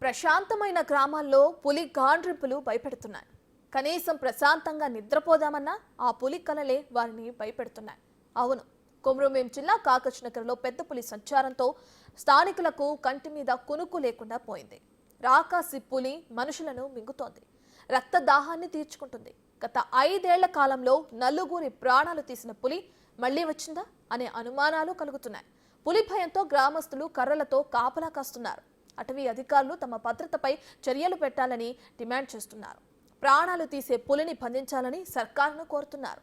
ప్రశాంతమైన గ్రామాల్లో పులి గాండ్రింపులు భయపెడుతున్నాయి. కనీసం ప్రశాంతంగా నిద్రపోదామన్నా ఆ పులి కలలే వారిని భయపెడుతున్నాయి. అవును, కొమరంభీం జిల్లా కాగజ్ నగర్లో పెద్ద పులి సంచారంతో స్థానికులకు కంటి మీద కునుకు లేకుండా పోయింది. రాకాసి పులి మనుషులను మింగుతోంది, రక్తదాహాన్ని తీర్చుకుంటుంది. గత 5 ఏళ్ల కాలంలో నలుగురి ప్రాణాలు తీసిన పులి మళ్లీ వచ్చిందా అనే అనుమానాలు కలుగుతున్నాయి. పులి భయంతో గ్రామస్తులు కర్రలతో కాపలా కాస్తున్నారు. అటవీ అధికారులు తమ భద్రతపై చర్యలు పెట్టాలని డిమాండ్ చేస్తున్నారు. ప్రాణాలు తీసే పులిని బంధించాలని సర్కారును కోరుతున్నారు.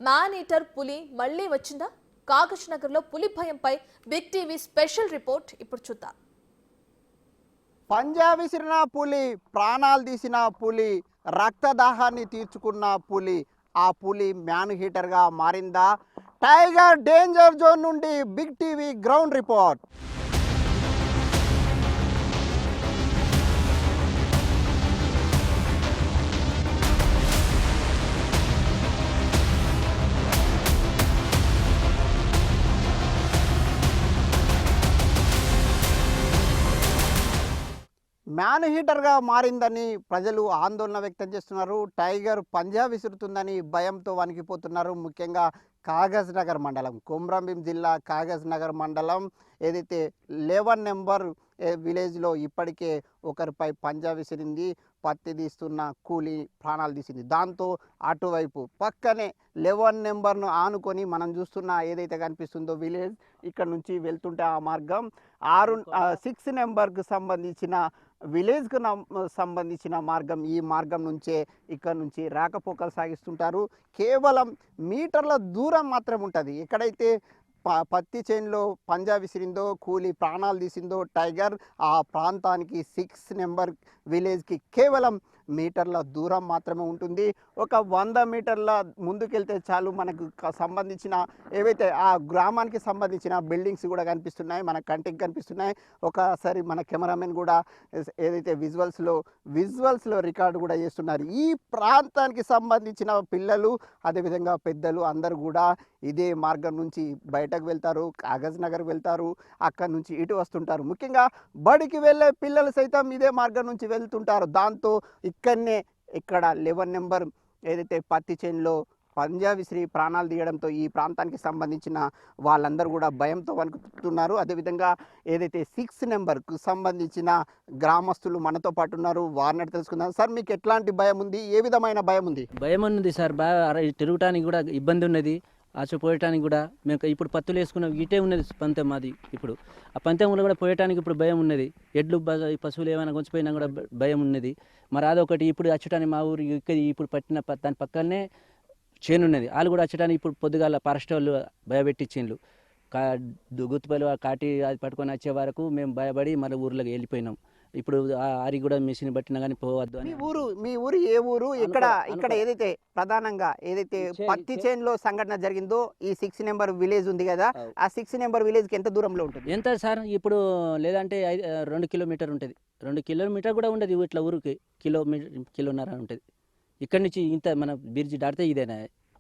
మ్యాన్ ఈటర్ పులి మళ్లీ వచ్చిందా? కాగజ్ నగర్లో పులి భయంపై బిగ్ టీవీ స్పెషల్ రిపోర్ట్ ఇప్పుడు చూద్దాం. పంజా విసిరిన పులి, ప్రాణాలు తీసిన పులి, రక్తదాహాన్ని తీర్చుకున్న పులి, ఆ పులి మ్యాన్ హీటర్గా మారిందా? టైగర్ డేంజర్ జోన్ నుండి big TV ground report. Man హీటర్గా మారిందని ప్రజలు ఆందోళన వ్యక్తం చేస్తున్నారు. టైగర్ పంజా విసురుతుందని భయంతో వణికిపోతున్నారు. ముఖ్యంగా కాగజ్ నగర్ మండలం, కొమరంభీం జిల్లా కాగజ్ నగర్ మండలం ఏదైతే 11 నెంబర్ విలేజ్లో ఇప్పటికే ఒకరిపై పంజా విసిరింది. పత్తి తీస్తున్న కూలి ప్రాణాలు తీసింది. దాంతో అటువైపు పక్కనే 11 నెంబర్ను ఆనుకొని మనం చూస్తున్న ఏదైతే కనిపిస్తుందో విలేజ్, ఇక్కడ నుంచి వెళ్తుంటే ఆ మార్గం 6 నెంబర్కు సంబంధించిన విలేజ్కు సంబంధించిన మార్గం. ఈ మార్గం నుంచే ఇక్కడ నుంచి రాకపోకలు సాగిస్తుంటారు. కేవలం మీటర్ల దూరం మాత్రం ఉంటుంది. ఎక్కడైతే పత్తి చేనులో పంజా విసిరిందో, కూలి ప్రాణాలు తీసిందో టైగర్, ఆ ప్రాంతానికి 6 నెంబర్ విలేజ్కి కేవలం మీటర్ల దూరం మాత్రమే ఉంటుంది. ఒక 100 మీటర్ల ముందుకెళ్తే చాలు మనకు సంబంధించిన ఏవైతే ఆ గ్రామానికి సంబంధించిన బిల్డింగ్స్ కూడా కనిపిస్తున్నాయి, మన కంటికి కనిపిస్తున్నాయి. ఒకసారి మన కెమెరామెన్ కూడా ఏదైతే విజువల్స్లో రికార్డు కూడా చేస్తున్నారు. ఈ ప్రాంతానికి సంబంధించిన పిల్లలు, అదేవిధంగా పెద్దలు అందరూ కూడా ఇదే మార్గం నుంచి బయటకు వెళ్తారు, కాగజ్ నగర్ వెళ్తారు, అక్కడి నుంచి ఇటు వస్తుంటారు. ముఖ్యంగా బడికి వెళ్ళే పిల్లలు సైతం ఇదే మార్గం నుంచి వెళ్తుంటారు. దాంతో ఇక్కడ 11 నెంబర్ ఏదైతే పత్తి చేనులో పంజా విసిరి ప్రాణాలు తీయడంతో ఈ ప్రాంతానికి సంబంధించిన వాళ్ళందరూ కూడా భయంతో వణుకుతున్నారు. అదేవిధంగా ఏదైతే 6 నెంబర్కు సంబంధించిన గ్రామస్తులు మనతో పాటు ఉన్నారు, వారిని తెలుసుకుందాం. సార్, మీకు ఎట్లాంటి భయం ఉంది? ఏ విధమైన భయం ఉంది? భయం ఉన్నది సార్, బాగా తిరగటానికి కూడా ఇబ్బంది ఉన్నది, పోయటానికి కూడా. మేము ఇప్పుడు పత్తులు వేసుకున్నాం, ఇటే ఉన్నది పంతెం మాది. ఇప్పుడు ఆ పంతెంలో కూడా పోయటానికి ఇప్పుడు భయం ఉన్నది. ఎడ్లు పశువులు ఏమైనా కొంచిపోయినా కూడా భయం ఉన్నది. మరి అదొకటి. ఇప్పుడు వచ్చటానికి మా ఊరు ఇప్పుడు పట్టిన దాని పక్కనే చేను ఉన్నది. వాళ్ళు కూడా వచ్చటానికి ఇప్పుడు పొద్దుగాల ఫారెస్ట్ వాళ్ళు భయపెట్టించిండ్రు. గుర్తుపల్లి కాటి అది పట్టుకొని వచ్చే వరకు మేము భయపడి మళ్ళీ ఊర్లోకి వెళ్ళిపోయినాం. ఇప్పుడు ఆరి కూడా మిషన్ పట్టినా కానీ పోవద్దు అని. మీ ఊరు ఏ ఊరు? ఇక్కడ ఏదైతే ప్రధానంగా ఏదైతే పత్తి చేనులో సంఘటన జరిగిందో ఈ 6 నెంబర్ విలేజ్ ఉంది కదా, ఆ 6 నెంబర్ విలేజ్ కి ఎంత దూరంలో ఉంటుంది? ఎంత సార్? ఇప్పుడు లేదంటే 2 కిలోమీటర్ ఉంటుంది. 2 కిలోమీటర్ కూడా ఉండదు. ఇట్లా ఊరికి కిలోన్నర ఉంటుంది. ఇక్కడి నుంచి ఇంత మన బిర్జి దాటితే ఇదేనా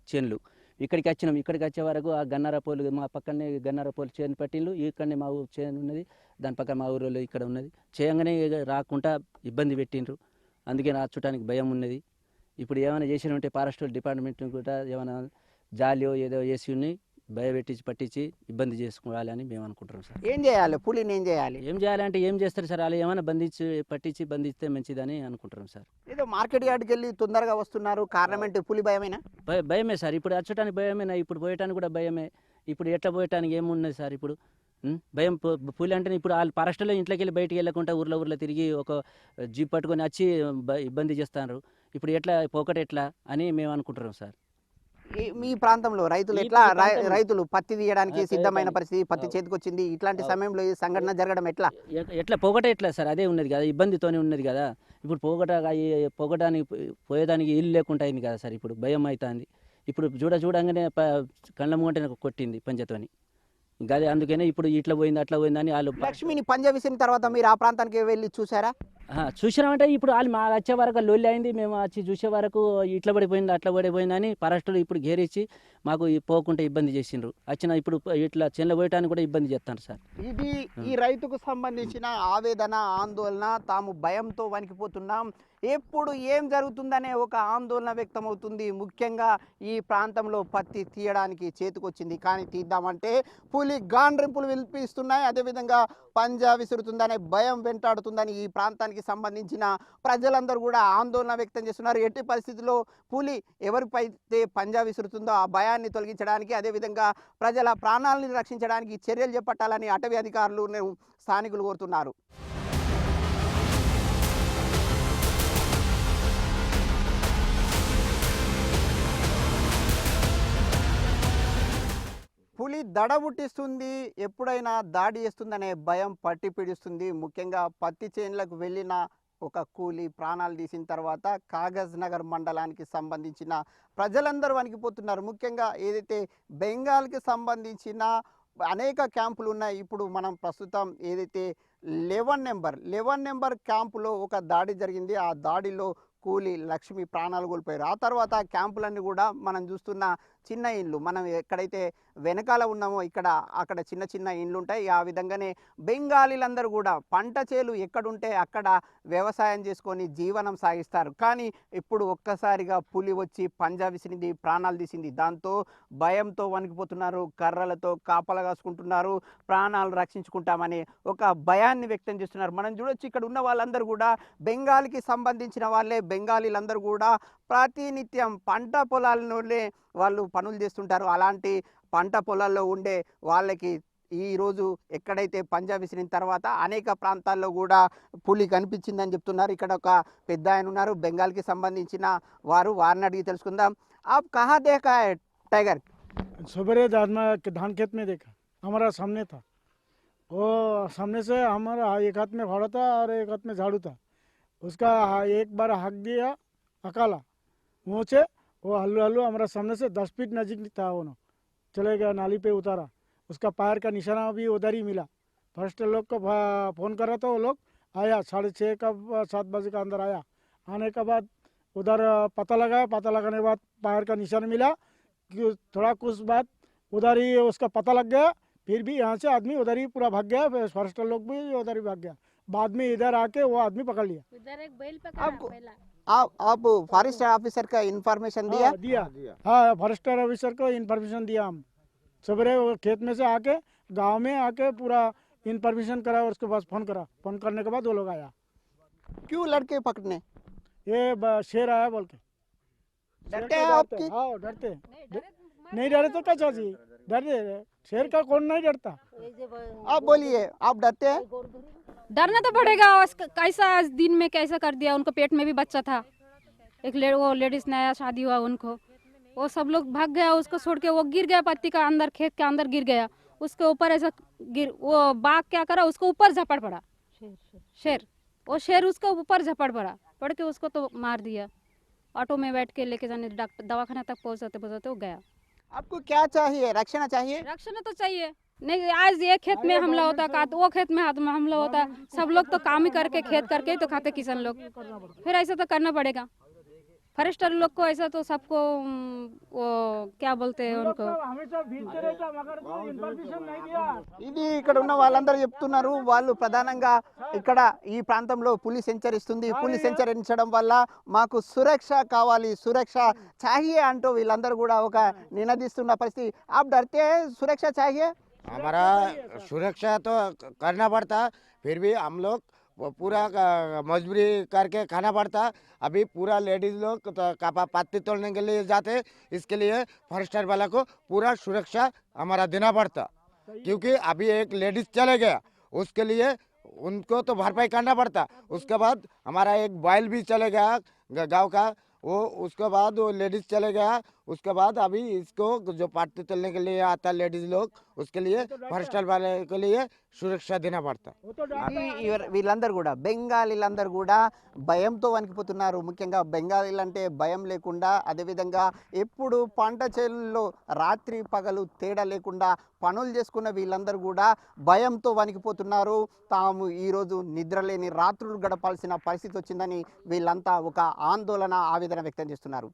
చేనులు. ఇక్కడికి వచ్చినాం. ఇక్కడికి వచ్చే వరకు ఆ గన్నారపోలు, మా పక్కనే గన్నారపోలు చేను పట్టిళ్ళు, ఇక్కడనే మా ఊరు చేను ఉన్నది, దాని పక్కన మా ఊరిలో ఇక్కడ ఉన్నది. చేయంగానే రాకుండా ఇబ్బంది పెట్టిండ్రు. అందుకే చూడటానికి భయం ఉన్నది. ఇప్పుడు ఏమైనా చేసిన ఉంటే ఫారెస్ట్ డిపార్ట్మెంట్ కూడా ఏమైనా జాలియో ఏదో చేసి ఉన్నాయి, భయపెట్టించి పట్టించి ఇబ్బంది చేసుకోవాలని మేము అనుకుంటున్నాం సార్. ఏం చేయాలి? పులిని ఏం చేయాలి? ఏం చేయాలంటే ఏం చేస్తారు సార్? వాళ్ళు ఏమైనా బంధిస్తే మంచిదని అనుకుంటున్నాం సార్. ఏదో మార్కెట్ యార్డ్కి వెళ్ళి తొందరగా వస్తున్నారు, కారణం ఏంటి? పులి భయమేనా? భయమే సార్. ఇప్పుడు వచ్చటానికి భయమేనా? ఇప్పుడు పోయటానికి కూడా భయమే. ఇప్పుడు ఎట్లా పోయటానికి ఏమున్నది సార్? ఇప్పుడు భయం. పులి అంటే ఇప్పుడు వాళ్ళు ఫారెస్ట్లో ఇంట్లోకి వెళ్ళి బయటికి వెళ్ళకుండా ఊర్లో తిరిగి ఒక జీప్ పట్టుకొని వచ్చి ఇబ్బంది చేస్తున్నారు. ఇప్పుడు ఎట్లా పోకట ఎట్లా అని మేము అనుకుంటున్నాం సార్. మీ ప్రాంతంలో రైతులు పత్తి తీయడానికి సిద్ధమైన పరిస్థితి, పత్తి చేతికొచ్చింది. ఇట్లాంటి సమయంలో ఈ సంఘటన జరగడం ఎట్లా పోగట ఎట్లా సార్? అదే ఉన్నది కదా, ఇబ్బందితోనే ఉన్నది కదా. ఇప్పుడు పోగటానికి పోయేదానికి ఇల్లు లేకుండా అయింది కదా సార్. ఇప్పుడు భయం అవుతుంది. ఇప్పుడు చూడంగానే కళ్ళ ముంగంటే కొట్టింది పంజతోని. గదే అందుకనే ఇప్పుడు ఇట్లా పోయింది అట్లా పోయిందని వాళ్ళు. లక్ష్మిని పంజా విసిరిన తర్వాత మీరు ఆ ప్రాంతానికి వెళ్ళి చూసారా? చూసినామంటే ఇప్పుడు వాళ్ళు మా వచ్చే వరకు లొల్లి అయింది. మేము వచ్చి చూసే వరకు ఇట్లా పడిపోయింది అట్లా పడిపోయిందని ఫారెస్టులు ఇప్పుడు గేరిచ్చి మాకు పోకుంటే ఇబ్బంది చేసిండ్రు వచ్చిన ఇప్పుడు ఇట్లా చేనులో పోయటానికి కూడా ఇబ్బంది చేస్తాను సార్. ఇది ఈ రైతుకు సంబంధించిన ఆవేదన, ఆందోళన. తాము భయంతో వణికిపోతున్నాం, ఎప్పుడు ఏం జరుగుతుందనే ఒక ఆందోళన వ్యక్తమవుతుంది. ముఖ్యంగా ఈ ప్రాంతంలో పత్తి తీయడానికి చేతికొచ్చింది, కానీ తీద్దామంటే పులి గాండ్రింపులు వినిపిస్తున్నాయి. అదేవిధంగా పంజా విసురుతుందనే భయం వెంటాడుతుందని ఈ ప్రాంతానికి సంబంధించిన ప్రజలందరూ కూడా ఆందోళన వ్యక్తం చేస్తున్నారు. ఎట్టి పరిస్థితుల్లో పులి ఎవరిపైతే పంజా విసురుతుందో ఆ భయాన్ని తొలగించడానికి, అదేవిధంగా ప్రజల ప్రాణాలని రక్షించడానికి చర్యలు చేపట్టాలని అటవీ అధికారులు స్థానికులు కోరుతున్నారు. పులి దడ పుట్టిస్తుంది, ఎప్పుడైనా దాడి చేస్తుందనే భయం పట్టి పీడిస్తుంది. ముఖ్యంగా పత్తి చేనులకు వెళ్ళిన ఒక కూలి ప్రాణాలు తీసిన తర్వాత కాగజ్ నగర్ మండలానికి సంబంధించిన ప్రజలందరూ వణికిపోతున్నారు. ముఖ్యంగా ఏదైతే బెంగాల్కి సంబంధించిన అనేక క్యాంపులు ఉన్నాయి. ఇప్పుడు మనం ప్రస్తుతం ఏదైతే 11 నెంబర్ క్యాంపులో ఒక దాడి జరిగింది. ఆ దాడిలో కూలి లక్ష్మి ప్రాణాలు కోల్పోయారు. ఆ తర్వాత క్యాంపులన్నీ కూడా మనం చూస్తున్న చిన్న ఇండ్లు, మనం ఎక్కడైతే వెనకాల ఉన్నామో అక్కడ చిన్న చిన్న ఇండ్లు ఉంటాయి. ఆ విధంగానే బెంగాలీలందరూ కూడా పంట చేలు ఎక్కడుంటే అక్కడ వ్యవసాయం చేసుకొని జీవనం సాగిస్తారు. కానీ ఇప్పుడు ఒక్కసారిగా పులి వచ్చి పంజా విసిరింది, ప్రాణాలు తీసింది. దాంతో భయంతో వణికిపోతున్నారు, కర్రలతో కాపలా కాసుకుంటున్నారు, ప్రాణాలు రక్షించుకుంటామని ఒక భయాన్ని వ్యక్తం చేస్తున్నారు. మనం చూడొచ్చు, ఇక్కడ ఉన్న వాళ్ళందరూ కూడా బెంగాల్కి సంబంధించిన వాళ్ళే. బెంగాలీలందరూ కూడా ప్రతినిత్యం పంట పొలాలలోనే వాళ్ళు పనులు చేస్తుంటారు. అలాంటి పంట పొలాల్లో ఉండే వాళ్ళకి ఈరోజు ఎక్కడైతే పంజా విసిరిన తర్వాత అనేక ప్రాంతాల్లో కూడా పులి కనిపించిందని చెప్తున్నారు. ఇక్కడ ఒక పెద్ద ఆయన ఉన్నారు, బెంగాల్కి సంబంధించిన వారిని అడిగి తెలుసుకుందాం. आप कहाँ देखा है टाइगर? सवेरे धान खेत में देखा, हमारा सामने था। वो सामने से हमारा एक हाथ में फाड़ा था और एक हाथ में झाड़ू था। उसका एक बार हक दिया अकाला मुँह से, वो हल्लू हल्लू हमारा सामने से 10 फीट नजीक था। वो चले गया, नाली पे उतारा, उसका पैर का निशाना भी उधर ही मिला। फर्स्ट लोग को फ़ोन करा तो वो लोग आया 6:30 का 7 बजे का अंदर आया। आने के बाद उधर पता लगाया, पता लगाने के बाद पैर का निशान मिला। थोड़ा कुछ बाद उधर ही उसका पता लग गया, फिर भी यहाँ से आदमी उधर ही पूरा भाग गया। फर्स्ट लोग भी उधर ही भाग गया। बाद में इधर आके वो आदमी पकड़ लिया। इधर एक बैल पकड़ा पहला। आप फॉरेस्ट ऑफिसर का इंफॉर्मेशन दिया? हाँ, फॉरेस्टर ऑफिसर को इन्फॉर्मेशन दिया। हम सवेरे खेत में से आके गांव में आके पूरा इन्फॉर्मेशन करा, उसके पास फ़ोन करा। फ़ोन करने के बाद वो लोग आया। क्यों लड़के पकड़ने? ये शेर आया बोल के। डरते हैं आपकी? हाँ, डरते नहीं डरे तो क्या चाहिए, डरते। शेर का कौन नहीं डरता? आप बोलिए, आप डरते हैं? डरना तो पड़ेगा। कैसा आज दिन में कैसा कर दिया, उनको पेट में भी बच्चा था। एक वो लेडीज नया शादी हुआ उनको, वो सब लोग भाग गया उसको छोड़ के। वो गिर गया पत्ती का अंदर, खेत के अंदर गिर गया। उसके ऊपर ऐसा वो बाघ क्या करा, उसको ऊपर झपट पड़ा। शेर वो शेर उसके ऊपर झपट पड़ के उसको तो मार दिया। ऑटो में बैठ के लेके जाने डॉक्टर दवाखाना तक पहुँचाते वो गया। आपको क्या चाहिए? रक्षण चाहिए? रक्षण तो चाहिए। नहीं, आज ये खेत में हमला होता, का वो खेत में हमला होता। सब लोग तो काम ही करके खेत करके ही तो खाते किसान लोग। फिर ऐसा तो करना पड़ेगा। फॉरेस्टर लोग को ऐसा तो सबको वो क्या बोलते हैं उनको। ఇది ఇక్కడ ఉన్న వాళ్ళందరూ చెప్తున్నారు. వాళ్ళు ప్రధానంగా ఇక్కడ ఈ ప్రాంతంలో పులి సంచరిస్తుంది. పులి సంచరించడం వల్ల మాకు సురక్ష కావాలి, సురక్ష చాహియే అంటూ వీళ్ళందరూ కూడా ఒక నినదిస్తున్న పరిస్థితి. आप डरते हैं? सुरक्षा चाहिए? हमारा सुरक्षा तो करना पड़ता, फिर भी हम लोग वो पूरा मजबूरी करके खाना पड़ता। अभी पूरा लेडीज लोग तो पत्ती तोड़ने के लिए जाते, इसके लिए फॉरेस्टर वाला को पूरा सुरक्षा हमारा देना पड़ता। क्योंकि अभी एक लेडीज चले गया, उसके लिए उनको तो भरपाई करना पड़ता। उसके बाद हमारा एक बैल भी चले गया गांव का, वो उसके बाद वो लेडीज चले गया। उसके बाद अभी इसको जो पत्ती तोड़ने के लिए आता लेडीज लोग, उसके लिए फॉरेस्टर वाले के लिए సురక్ష देना पड़ता। వీళ్ళందరూ కూడా బెంగాలీలందరూ కూడా భయంతో వణికిపోతున్నారు. ముఖ్యంగా బెంగాలీలంటే భయం లేకుండా, అదేవిధంగా ఎప్పుడు పంట చేనుల్లో రాత్రి పగలు తేడా లేకుండా పనులు చేసుకున్న వీళ్ళందరూ కూడా భయంతో వణికిపోతున్నారు. తాము ఈరోజు నిద్రలేని రాత్రులు గడపాల్సిన పరిస్థితి వచ్చిందని వీళ్ళంతా ఒక ఆందోళన, ఆవేదన వ్యక్తం చేస్తున్నారు.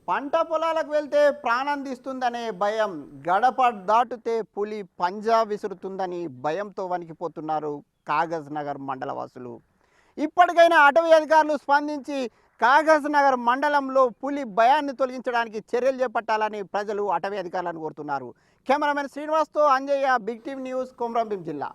పంట పొలాలకు వెళ్తే ప్రాణం తీస్తుందనే భయం, గడప దాటితే పులి పంజా విసురుతుందని భయంతో వణికిపోతున్నారు కాగజ్ నగర్ మండల వాసులు. ఇప్పటికైనా అటవీ అధికారులు స్పందించి కాగజ్ నగర్ మండలంలో పులి భయాన్ని తొలగించడానికి చర్యలు చేపట్టాలని ప్రజలు అటవీ అధికారులను కోరుతున్నారు. కెమెరామెన్ శ్రీనివాస్తో Anjaiah, big TV news, Komaram Bheem జిల్లా.